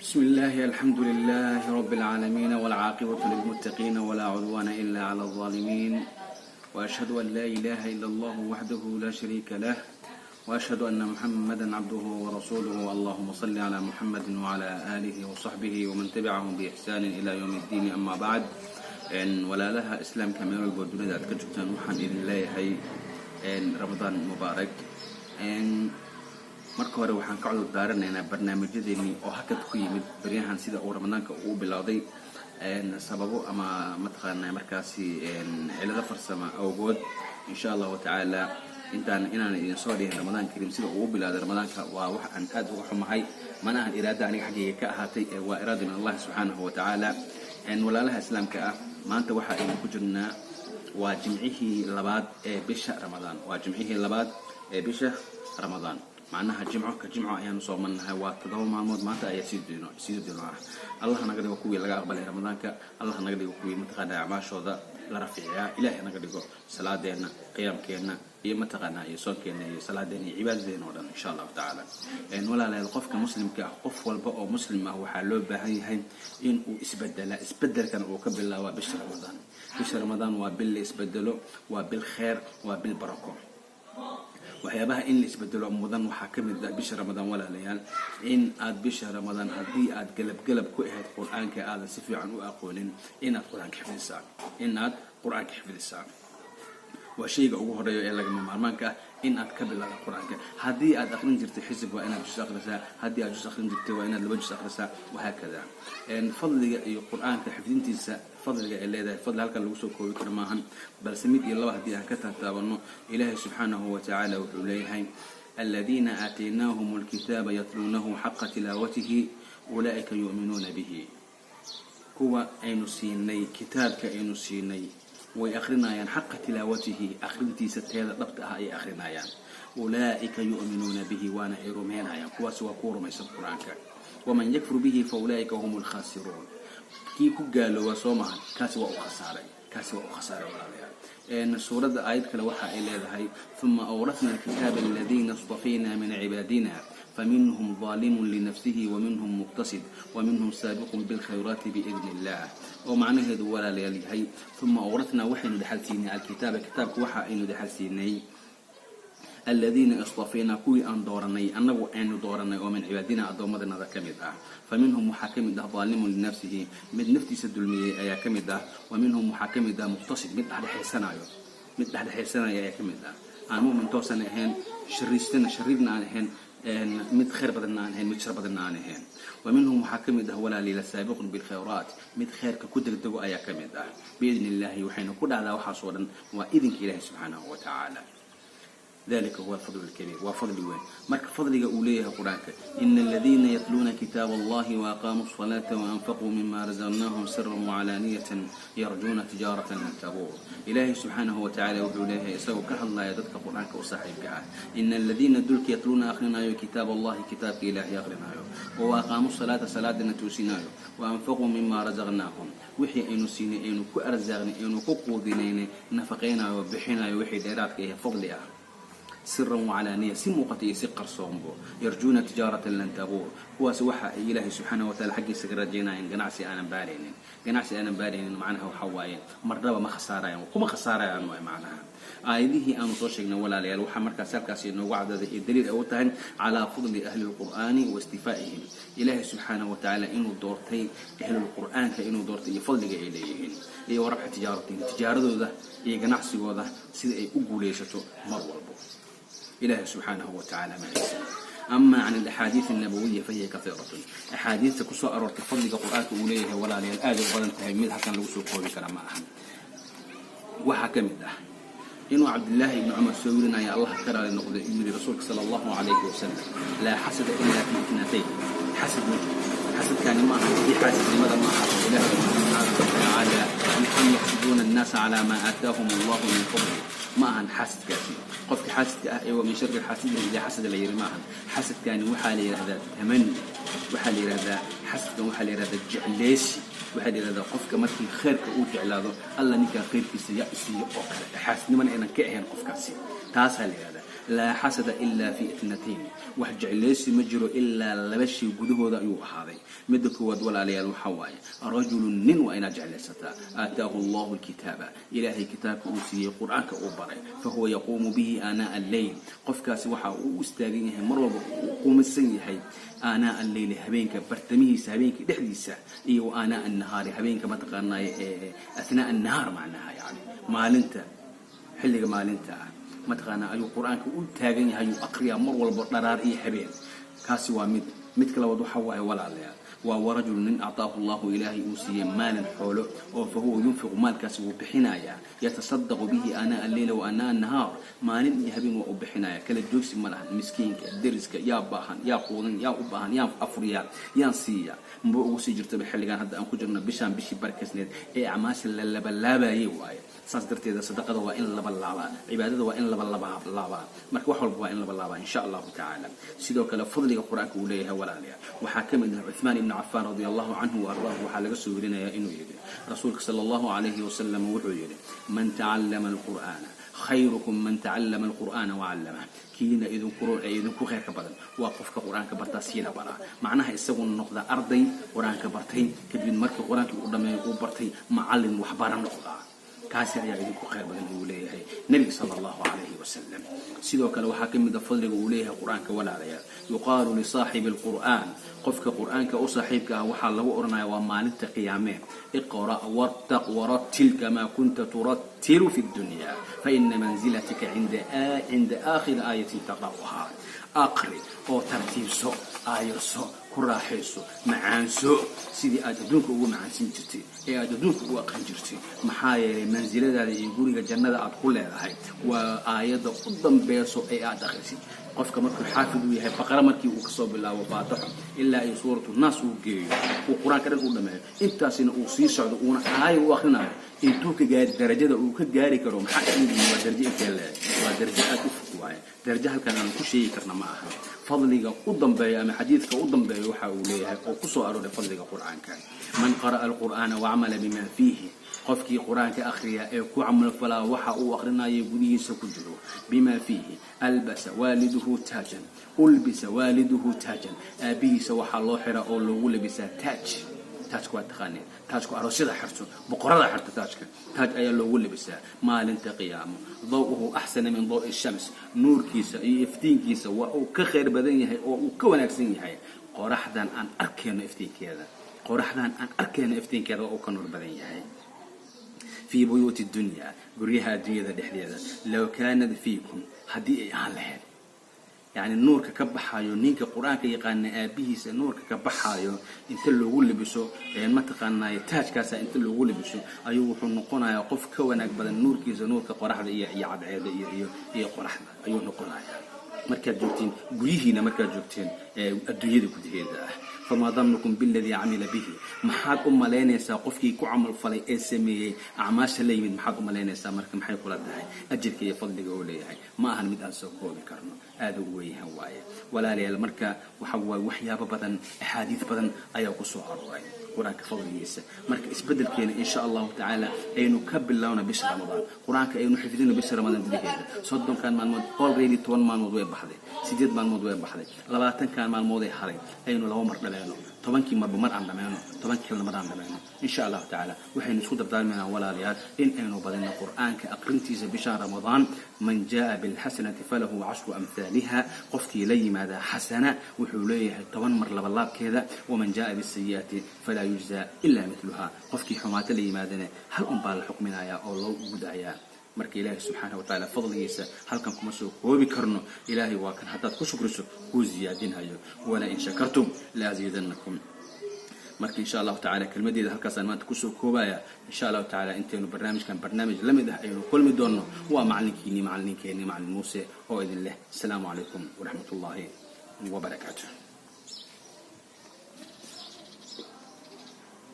بسم الله الحمد لله رب العالمين والعاقبة للمتقين ولا عدوان إلا على الظالمين وأشهد أن لا إله إلا الله وحده لا شريك له وأشهد أن محمدا عبده ورسوله اللهم صل على محمد وعلى آله وصحبه ومن تبعهم بإحسان إلى يوم الدين أما بعد ولا لها إسلام كامل البودونة أتكجبتان وحن إذن الله رمضان مبارك marka hore waxaan ka cod daaranaynaa barnaamijyadeeni oo hakad ku yimid baryahan sida uu ramadaanka uu bilowday sababo ama mataqaanaa markaasi cilado farsamo awgood insha Allah ta'ala inaan idin soo dhihin ramadaan kariim sida uu bilowday ramadaanka waa wax aan aad uga xumahay mana aha iraada aniga xaqiiqo ka ahaatay waa iraada min Allah subhanahu wa ta'ala walaalaha islaamka ah maanta waxa aynu ku jirnaa waa jimcihii labaad ee bisha ramadaan معناها جمعة أيام صومناها وتدور مع الموت ما تأيي سيدنا الله نقدر يقوي لقى قبل رمضان الله نقدر يقوي متقنا أعمال شوذا لرفيعها إلهي نقدر يقول صلاة دينا قيام كينا يمتقنا يصوم كينا صلاة دينا عبادة دينا إن شاء الله تعالى إن ولا لا القف كمسلم كقف والبقى مسلم هو حلو بهاي إن إسبدل كان وقبل الله بشهر رمضان وباللي إسبدله وبالخير وبالبركة waxyaabaha in la isbedelo mudan waxa kamid ah bisha ramadaan walaalayaan in aad bisha ramadaan hadii aad galab ku ahayd quraanka aad si fiican u aqoonin inaad quraanka xifdisaan waa shayga ugu horeeyo ee laga maarmaanka in aad ka bilowdo quraanka hadii aad aqrin jirtay xisb waa inaad juz akhrisaa hadii aad juz akhrin jirtay waa inaad laba juz akhrisaa waxa kada fadliga iyo quraanka xifdintiisa fadliga ee leedahay fadl halka lagu soo koobi karo maahan balse mid iyo laba hadii aan ka taabano ilaahay subhanahu wa ta'ala wuxuu leeyahay alladina aataynahumul kitaba yatlunahu haqqa tilawatihi ulaa'ika yu'minuna bihi kuwa aynu siinay kitaabka aynu siinay way akhrinayaan haqqa tilawatihi akhrintiisa teeda dhabta ah ay akhrinayaan ulaa'ika yu'minuna bihi wa ana iruminayaan kuwaas waa ku rumaysan quraanka waman yakfur bihi fa ulaa'ika humul khasirun kii ku gaalowa Soomaha kaasi waa u khasaaray walaalayaal suurada aayad kale waxa ay leedahay thumma awrathna alkitaba alladhina istafayna min ibadina فمنهم ظالم لنفسه ومنهم مقتصد ومنهم سابق بالخيرات بإذن الله ومعنى هذا ولا ليالي ثم أورثنا وحين دحلتيني الكتاب كتابك وحا إنه دحلتيني الذين اصطفينا كوي أن دورني أنه أن دورني ومن عبادنا أدومدنا ذا كمده فمنهم محاكم ده ظالم لنفسه من نفتي سد المية يا كمده ومنهم محاكم ده مقتصد من أحد حسنا يا كمده أنا مؤمن توصلنا هن شريرنا هن مد خير بدنا عنهن مد شر بدنا عنهن ومنهم محاكم ده ولا ليل سابق بالخيرات مد خير ككدر دقو أيا كمده بإذن الله وحين كل هذا وحصولا وإذن إله سبحانه وتعالى ذلك هو الفضل الكبير وفضل وين مرك فضل أوليه قرآنك إن الذين يتلون كتاب الله وأقاموا الصلاة وأنفقوا مما رزقناهم سرا وعلانية يرجون تجارة لن تبور إلهي سبحانه وتعالى وحوله يسوي كهلا يدك قرآنك وصاحبك إن الذين دلك يتلون أخرنا كتاب الله كتاب إلهي أخرنا وأقاموا الصلاة صلاة نتوسنا وأنفقوا مما رزقناهم وحي إنو سيني إنو كأرزاغني إنو كقوذنين نفقينا وبحنا وحي ديراتك فضلها سرا وعلانية سموقتي سقر صومبو يرجون تجارة لن تبور هو سوحة إلهي سبحانه وتعالى حقي سقر جيناين قناعسي أنا بارين معناها وحوايين مرة ما خسارين وكما خسارين معناها آيذه أن صوشينا ولا ليال وحمر كسابكاسي إنه وعد الدليل أوتهن على فضل أهل القرآن واستفائهم إلهي سبحانه وتعالى إنه دورتي أهل القرآن كإنه دورتي يفضل إليهن وربح تجارته ذا يقنعسي وذا سيد أي أقوليشته مروربو إله سبحانه وتعالى ما يسمى أما عن الأحاديث النبوية فهي كثيرة أحاديث كسوء أرورك فضل قرآن أوليه ولا للآل وغلن تهميدها كان لو سوء قولي كلام أهم وحكم الله إنه عبد الله بن عمر سورنا يا الله كرى لنقضي إمري رسولك صلى الله عليه وسلم لا حسد إلا في اثنتين حسد كان معه في حاسد لماذا معه إله سبحانه وتعالى أن يحسدون الناس على ما آتاهم الله من فضله معهن حاسد كاسي قفك حاسد ومن شر الحاسد إذا حسد اللي يرماهن حسد كان وحالي هذا تمني وحالي هذا حسد وحالي هذا جعليسي وحالي هذا قفك مثل خيرك أوجع الله نكا خير في سياسي أوكل حاسد نمن أنا كأهن قفك سي تاسع لهذا laa xasada ilaa fi itnatayn wax jeclaysi ma jiro ilaa laba shay gudahooda ayuu ahaaday midda koowaad walaalayaal waxaa waaye rajulun nin waa inaad jeclaysataa aataahu allahu alkitaaba ilaahay kitaabka uu siiyey qur-aanka uu baray fahuwa yaquumu bihi aanaa alleyl qofkaasi waxa uu u istaagan yahay mar walba uu quumaysan yahay aanaa alleyli habeenka bartamihiisa habeenka dhexdiisa iyo aanaa annahaari habeenka mataqaanaaye athnaa annahaar macnaha yani maalinta xilliga maalinta ah mataqaanaa ayuu qur-aanka u taagan yahay ayuu aqriyaa mar walba dharaar iyo habeen kaasi waa midka labaad waxa waaye walaalayaal waa warajul nin actaahu allahu ilaahay uu siiyey maalan xoolo oo fahuwa yunfiqu maalkaasi wuu bixinayaa yatasadaqu bihi aanaa alleyla wa aanaa annahaar maalin iyo habeen waa u bixinaya kala joogsi ma lahan miskiinka deriska yaa baahan yaa quudan yaa u baahan yaa afuriyaa yaan siiya maba ugu sii jirtaba xilligan hadda aan ku jirno bishaan bishii barkasneed ee acmaasha la labalaabayay waaye saas darteeda sadaqada waa in laba laabaa cibaadada waa in laba laabaa marka wax walba waa in laba laabaa insha allahu tacaala sidoo kale fadliga qur-aanka uu leeyahay walaalayaal waxaa ka mid ah cuthmaan ibn cafaan radi allahu canhu waardaahu waxaa laga soo werinayaa inuu yidhi rasuulka sala allahu calayhi wasalam wuxuu yidhi man tacallama alqur'aana khayrukum man tacallama alqur'aana wacallamah kiina idinku khayrka badan waa qofka qur-aanka bartaa siina baraa macnaha isaguna noqdaa arday qur-aanka bartay kadib markii qur-aankii uu dhammeeyo uu bartay macallin waxbara noqdaa kaasi ayaa idinku khayr badan uu leeyahay nebiga sala allahu calayhi wasalam sidoo kale waxaa ka mid a fadliga uu leeyahay qur-aanka walaalayaal yuqaalu lisaaxibi alqur'aan qofka qur-aanka u saaxiibka ah waxaa lagu odhanaya waa maalinta qiyaamee iqra' wartaq warattil kamaa kunta turattilu fi dunya faina manzilatika cinda aakhiri aayatin taqra'uhaa aqri oo tartiibso aayarso ku raaxayso macaanso sidii aad adduunka ugu macaansin jirtay ee aad adduunka ugu aqrin jirtay maxaa yeelay mansiladaada iyo guriga jannada aad ku leedahay waa aayadda u dambayso ee aad akhrisid qofka markuu xaafid uu yahay baqara markii uu kasoo bilaabo faatixo ilaa ay suuratu naas uu geeyo uu qur-aanka dhan u dhameeyo intaasina uu sii socdo uuna aaya u akhrinayo intuu ka gaari darajada uu ka gaari karo maxaa sheegaya waa darajo intee leeg waa darajo aad u fog waaye darajo halkan aan ku sheegi karna ma aha fadliga u dambeeya ama xadiidka u dambeeya waxa uu leeyahay oo ku soo arooray fadliga qur-aanka man qara'a alqur'aana wacamala bima fiihi qofkii qur-aanka akhriya ee ku camal falaa waxa uu akhrinayo gudihiisa ku jiro bima fiihi albasa waaliduhu taajan ulbisa waaliduhu taajan aabihiisa waxaa loo xiraa oo loogu labisaa taajka waa taqaaneen taajku aroosyada xirto boqorada xirta taaj ayaa loogu labisaa maalinta qiyaamo daw'uhu axsana min daw'i shams nuurkiisa iyo iftiinkiisa waa uu ka khayr badan yahay oo uu ka wanaagsan yahay qoraxdan aan arkayno iftiinkeeda waa uu ka nuur badan yahay في بيوت الدنيا قريها الدنيا دحديدا لو كانت فيكم هدي أهلهن يعني النور كبحايو نينك قرآن كيقان أبيه نور كبحايو انت اللي قول بسو يعني ما تقان يتاج كاسا انت اللي قول بسو أيوه نقونا يقف كونك بدل النور كيز نور كقرح يعد عيد قرحنا أيوه نقونا مركز جوتين قريهنا مركز جوتين الدنيا دي كده فما ظنكم بالذي عمل به محاد لينيسا قفكي كعمل فلي اسمي اعماش ليمد محاد لينيسا marka maxay kula dahay ajirka iyo fadliga oo leeyahay ma ahan mid aan soo koobi karno aad u weeyah waaye walaalayaal marka waxa way waxyaabo badan ahadiith badan ayaa ku soo arooray quraanka fadligiisa marka isbedelkeena insha Allah ta'ala aynu ka bilowna bisha Ramadan quraanka aynu xifdina bisha Ramadan digeeda 30 kan maalmood already 10 maalmood way baxday 8 maalmood way baxday 20 kan maalmood ay haray aynu laba mar dhameeno 10 marba mar aan dhameeno 10 kale mar aan dhameeno insha Allah ta'ala waxaynu isku dardaarmayna walaalayaal in aynu badino quraanka aqrintiisa bisha Ramadan man jaa bil hasanati falahu 10 amthalaha qofkii la yimaada hasana wuxuu leeyahay 10 mar laba laabkeeda waman jaa bis sayyiati fala yujza illa mithluha qofkii xumaata la yimaadana hal baa la xukminaya oo loo gudaya marka ilaahay subhanahu wa ta'ala fadligiisa halkan kuma soo koobi karno ilaahay waa kan hadaad ku shukriso ku ziyaadinayo wala in shakartum la azidannakum marka insha Allah ta'ala kelmadeeda halkaas aan maanta ku soo koobaya insha Allah ta'ala inteenu barnaamij lamid ah aynu kulmi doono waa macalinkeeni macalin Muuse oo idin leh assalamu alaykum wa rahmatullahi wa barakatuh